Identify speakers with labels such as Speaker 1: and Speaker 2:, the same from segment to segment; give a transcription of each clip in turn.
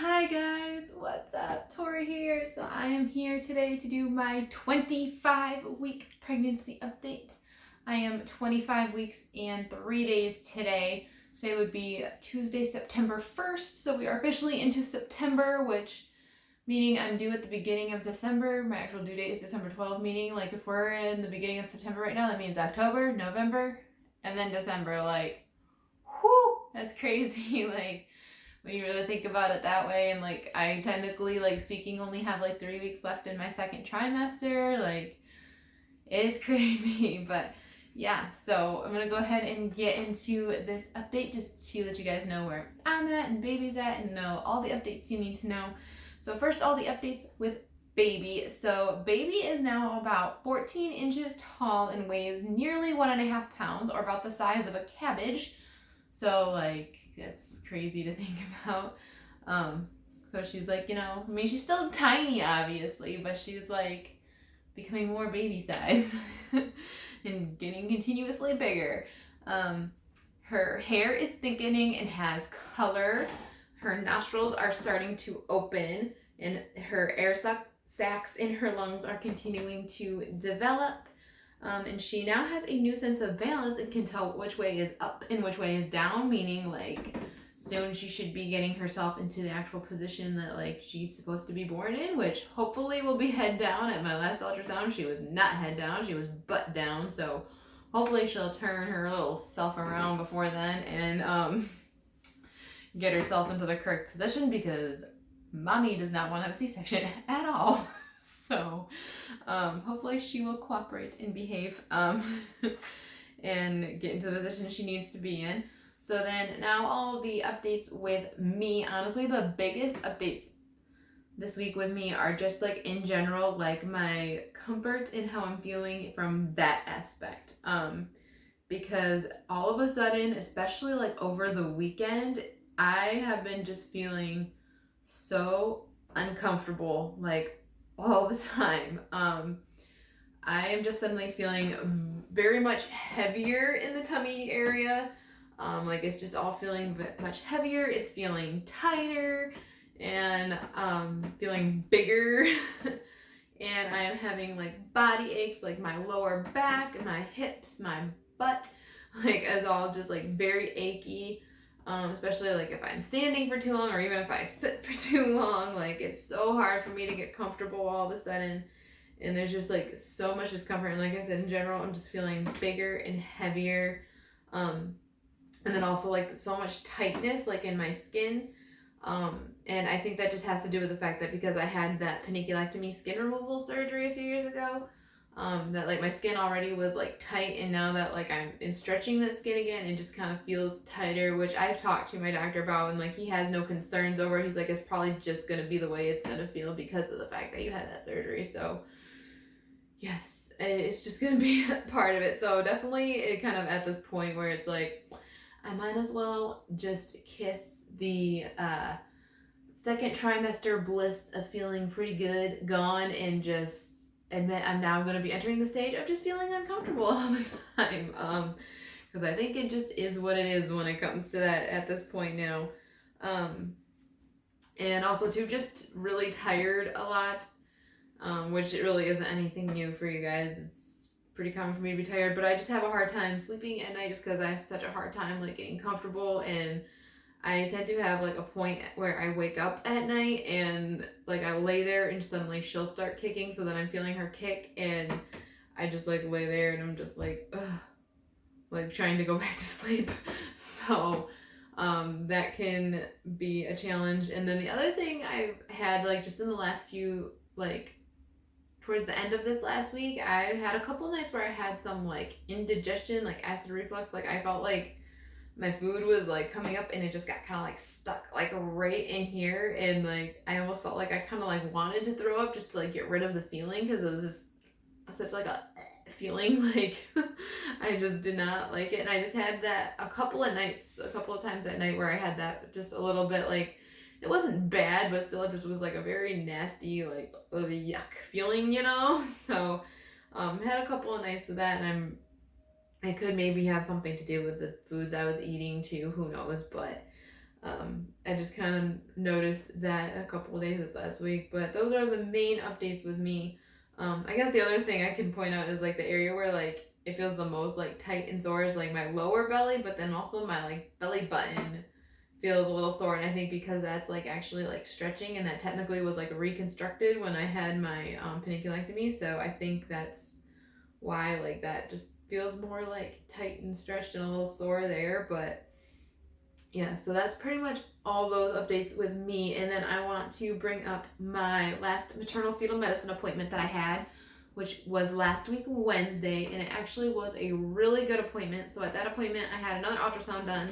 Speaker 1: Hi guys, what's up? Tori here. So I am here today to do my 25-week pregnancy update. I am 25 weeks and 3 days today. Today would be Tuesday, September 1st. So we are officially into September, which meaning I'm due at the beginning of December. My actual due date is December 12th, meaning like if we're in the beginning of September right now, that means October, November, and then December. Like, whew, that's crazy. Like, when you really think about it that way, and like I technically, like speaking, only have like 3 weeks left in my second trimester. Like, it's crazy. But yeah, so I'm gonna go ahead and get into this update just to let you guys know where I'm at and baby's at and know all the updates you need to know. So first, all the updates with baby. So baby is now about 14 inches tall and weighs nearly 1.5 pounds, or about the size of a cabbage. So like, that's crazy to think about. So she's like, I mean, she's still tiny, obviously, but she's like becoming more baby size and getting continuously bigger. Her hair is thickening and has color. Her nostrils are starting to open, and her air sacs in her lungs are continuing to develop. And she now has a new sense of balance and can tell which way is up and which way is down, meaning like soon she should be getting herself into the actual position that like she's supposed to be born in, which hopefully will be head down. At my last ultrasound, she was not head down, she was butt down. So hopefully she'll turn her little self around before then and get herself into the correct position, because mommy does not want to have a C-section at all. So hopefully she will cooperate and behave and get into the position she needs to be in. So then now all the updates with me. Honestly, the biggest updates this week with me are just like in general, like my comfort in how I'm feeling from that aspect. Because all of a sudden, especially like over the weekend, I have been just feeling so uncomfortable, like all the time. I am just suddenly feeling very much heavier in the tummy area. Like it's just all feeling much heavier. It's feeling tighter and feeling bigger. And I am having like body aches, like my lower back, my hips, my butt, like is all just like very achy. Especially like if I'm standing for too long, or even if I sit for too long. Like it's so hard for me to get comfortable all of a sudden, and there's just like so much discomfort. And like I said, in general, I'm just feeling bigger and heavier, and then also like so much tightness like in my skin. And I think that just has to do with the fact that because I had that panniculectomy skin removal surgery a few years ago, that like my skin already was like tight, and now that like I'm stretching that skin again, it just kind of feels tighter, which I've talked to my doctor about, and like he has no concerns over it. He's like, it's probably just gonna be the way it's gonna feel because of the fact that you had that surgery. So yes, it's just gonna be part of it. So definitely it kind of at this point where it's like I might as well just kiss the second trimester bliss of feeling pretty good gone, and just admit I'm now going to be entering the stage of just feeling uncomfortable all the time. Because I think it just is what it is when it comes to that at this point now. And also too, just really tired a lot, which it really isn't anything new for you guys. It's pretty common for me to be tired, but I just have a hard time sleeping at night just because I have such a hard time like getting comfortable, and I tend to have like a point where I wake up at night and like I lay there and suddenly she'll start kicking, so then I'm feeling her kick and I just like lay there and I'm just like, ugh, like trying to go back to sleep. So that can be a challenge. And then the other thing I've had like just in the last few, like towards the end of this last week, I had a couple nights where I had some like indigestion, like acid reflux. Like I felt like my food was like coming up and it just got kind of like stuck like right in here, and like I almost felt like I kind of like wanted to throw up just to like get rid of the feeling, because it was just such like a feeling. Like I just did not like it, and I just had that a couple of times at night where I had that just a little bit, like it wasn't bad, but still it just was like a very nasty like yuck feeling, So had a couple of nights of that, and I could maybe have something to do with the foods I was eating too, who knows, but I just kind of noticed that a couple of days this last week, but those are the main updates with me. I guess the other thing I can point out is like the area where like it feels the most like tight and sore is like my lower belly, but then also my like belly button feels a little sore, and I think because that's like actually like stretching, and that technically was like reconstructed when I had my paniculectomy, so I think that's why like that just feels more like tight and stretched and a little sore there. But yeah, so that's pretty much all those updates with me. And then I want to bring up my last maternal fetal medicine appointment that I had, which was last week Wednesday, and it actually was a really good appointment. So at that appointment I had another ultrasound done,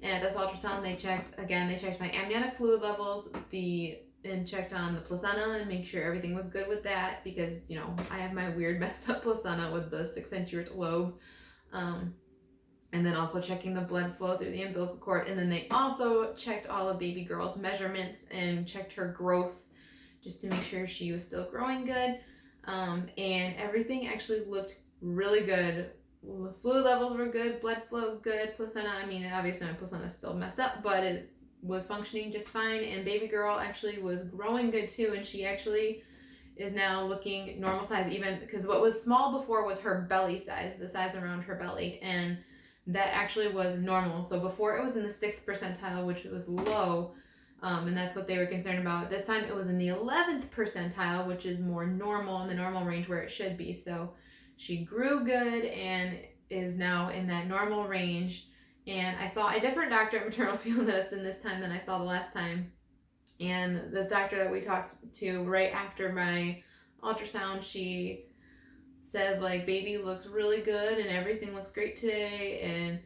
Speaker 1: and at this ultrasound they checked my amniotic fluid levels, and checked on the placenta and make sure everything was good with that, because you know I have my weird messed up placenta with the 6-inch lobe. And then also checking the blood flow through the umbilical cord. And then they also checked all of baby girl's measurements and checked her growth just to make sure she was still growing good. And everything actually looked really good. The fluid levels were good, blood flow good, placenta, I mean, obviously my placenta is still messed up, but it was functioning just fine. And baby girl actually was growing good too, and she actually is now looking normal size, even because what was small before was her belly size, the size around her belly, and that actually was normal. So before it was in the 6th percentile, which was low, and that's what they were concerned about. This time it was in the 11th percentile, which is more normal, in the normal range where it should be. So she grew good and is now in that normal range. And I saw a different doctor at maternal fetal medicine this time than I saw the last time. And this doctor that we talked to right after my ultrasound, she said like baby looks really good and everything looks great today and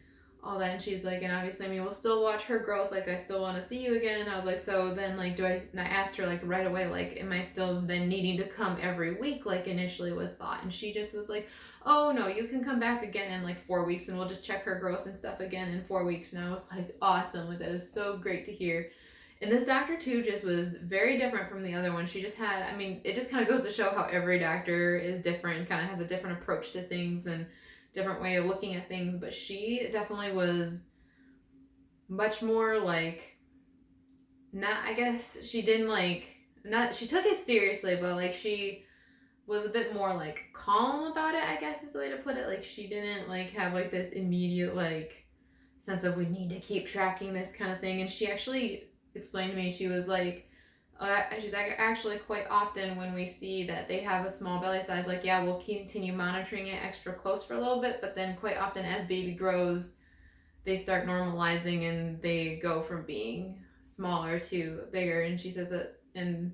Speaker 1: all that, and she's like, and obviously I mean we'll still watch her growth, like I still want to see you again. And I was like, so then like and I asked her like right away, like am I still then needing to come every week like initially was thought? And she just was like, oh no, you can come back again in like 4 weeks and we'll just check her growth and stuff again in 4 weeks. And I was like, awesome, like that is so great to hear. And this doctor too just was very different from the other one. She just had, I mean, it just kind of goes to show how every doctor is different, kind of has a different approach to things and different way of looking at things. But she definitely was much more like, not, I guess she didn't like, not, she took it seriously, but like she was a bit more like calm about it, I guess is the way to put it. Like she didn't like have like this immediate like sense of we need to keep tracking this kind of thing. And she actually explained to me, she was like, she's like, actually quite often when we see that they have a small belly size, like yeah, we'll continue monitoring it extra close for a little bit, but then quite often as baby grows they start normalizing and they go from being smaller to bigger. And she says that, and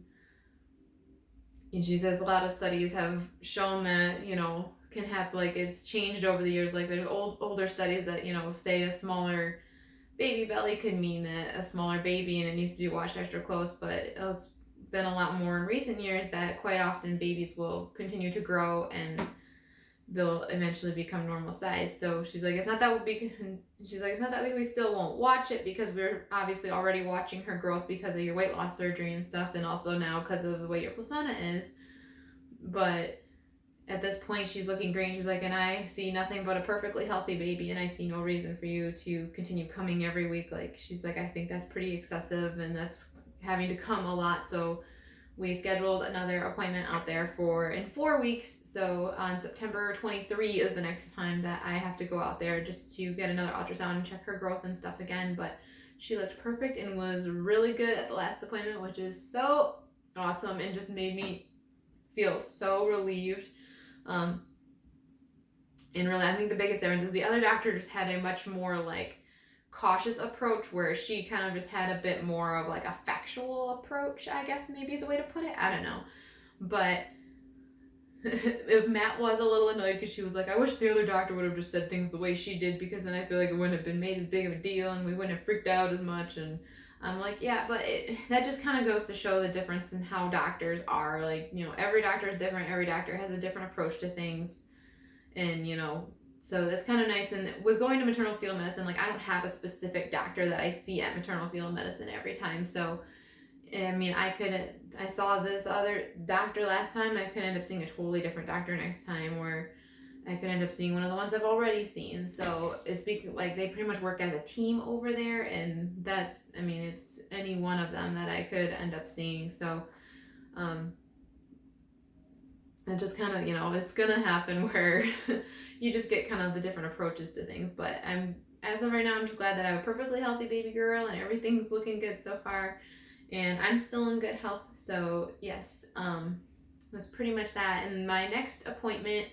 Speaker 1: she says a lot of studies have shown that, you know, can happen, like it's changed over the years, like there's older studies that, you know, say a smaller baby belly could mean that a smaller baby and it needs to be watched extra close. But it's been a lot more in recent years that quite often babies will continue to grow and they'll eventually become normal size. So she's like, it's not that we still won't watch it, because we're obviously already watching her growth because of your weight loss surgery and stuff, and also now because of the way your placenta is. But at this point she's looking great. She's like, and I see nothing but a perfectly healthy baby, and I see no reason for you to continue coming every week. Like she's like, I think that's pretty excessive and that's having to come a lot. So we scheduled another appointment out there in 4 weeks. So on September 23 is the next time that I have to go out there just to get another ultrasound and check her growth and stuff again. But she looked perfect and was really good at the last appointment, which is so awesome and just made me feel so relieved. And really, I think the biggest difference is the other doctor just had a much more like cautious approach, where she kind of just had a bit more of like a factual approach, I guess maybe is a way to put it. I don't know. But if Matt was a little annoyed because she was like, I wish the other doctor would have just said things the way she did, because then I feel like it wouldn't have been made as big of a deal and we wouldn't have freaked out as much. And I'm like, yeah, but that just kind of goes to show the difference in how doctors are. Like, you know, every doctor is different. Every doctor has a different approach to things. And, you know, so that's kind of nice. And with going to maternal fetal medicine, like I don't have a specific doctor that I see at maternal fetal medicine every time. So, I mean, I saw this other doctor last time. I could end up seeing a totally different doctor next time, where I could end up seeing one of the ones I've already seen. So it's like they pretty much work as a team over there, and that's, I mean, it's any one of them that I could end up seeing. So it just kind of, you know, it's gonna happen where you just get kind of the different approaches to things. But as of right now, I'm just glad that I have a perfectly healthy baby girl and everything's looking good so far, and I'm still in good health. So yes, that's pretty much that. And my next appointment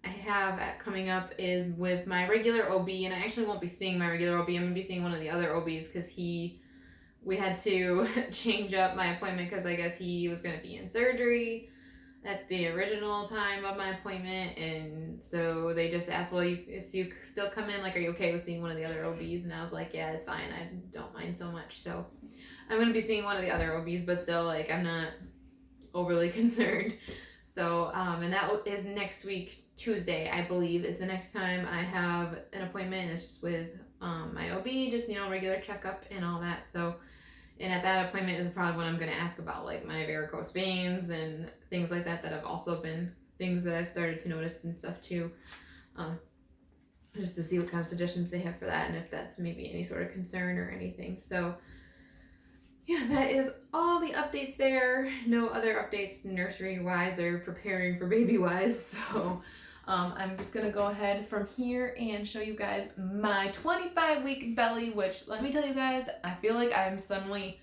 Speaker 1: I have coming up is with my regular OB, and I actually won't be seeing my regular OB. I'm gonna be seeing one of the other OBs because we had to change up my appointment because I guess he was gonna be in surgery at the original time of my appointment, and so they just asked, well, if you still come in, like, are you okay with seeing one of the other OBs? And I was like, yeah, it's fine. I don't mind so much. So I'm gonna be seeing one of the other OBs, but still, like, I'm not overly concerned. So and that is next week. Tuesday, I believe, is the next time I have an appointment. It's just with my OB, just, you know, regular checkup and all that. So, and at that appointment is probably when I'm going to ask about, like, my varicose veins and things like that have also been things that I've started to notice and stuff too. Just to see what kind of suggestions they have for that and if that's maybe any sort of concern or anything. So yeah, that is all the updates there. No other updates nursery wise or preparing for baby wise. So I'm just gonna go ahead from here and show you guys my 25-week belly, which, let me tell you guys, I feel like I'm suddenly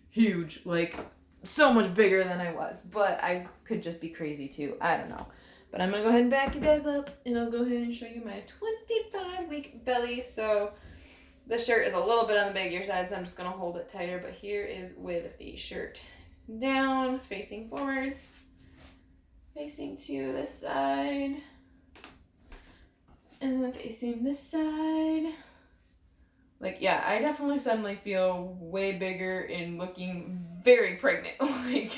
Speaker 1: huge, like so much bigger than I was, but I could just be crazy too. I don't know. But I'm gonna go ahead and back you guys up, and I'll go ahead and show you my 25-week belly. So the shirt is a little bit on the bigger side, so I'm just gonna hold it tighter, but here is with the shirt down, facing forward, facing to this side, and then facing this side. Like, yeah, I definitely suddenly feel way bigger and looking very pregnant. Like,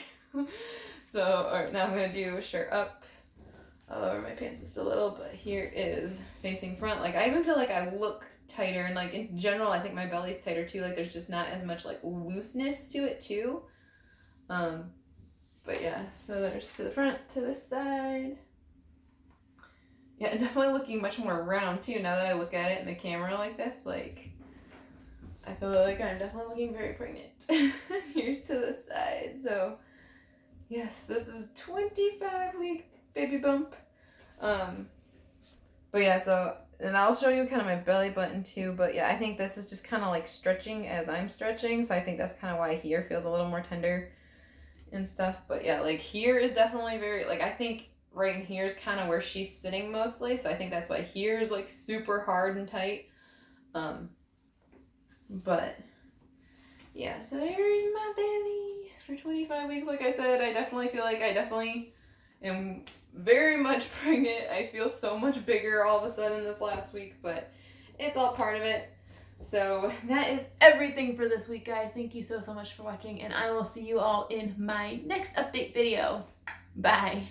Speaker 1: so, all right, now I'm gonna do a shirt up. I'll lower my pants just a little, but here is facing front. Like, I even feel like I look tighter, and like in general, I think my belly's tighter too. Like, there's just not as much like looseness to it too. But yeah, so there's to the front, to this side. Yeah, definitely looking much more round too now that I look at it in the camera like this. Like, I feel like I'm definitely looking very pregnant. Here's to the side. So yes, this is 25-week baby bump. But yeah, so, and I'll show you kind of my belly button too. But yeah, I think this is just kind of like stretching as I'm stretching. So I think that's kind of why here feels a little more tender and stuff. But yeah, like here is definitely very, like, I think right in here is kind of where she's sitting mostly. So I think that's why here is like super hard and tight. But yeah, so there's my belly for 25 weeks. Like I said, I definitely feel like I definitely am very much pregnant. I feel so much bigger all of a sudden this last week, but it's all part of it. So that is everything for this week, guys. Thank you so much for watching, and I will see you all in my next update video. Bye.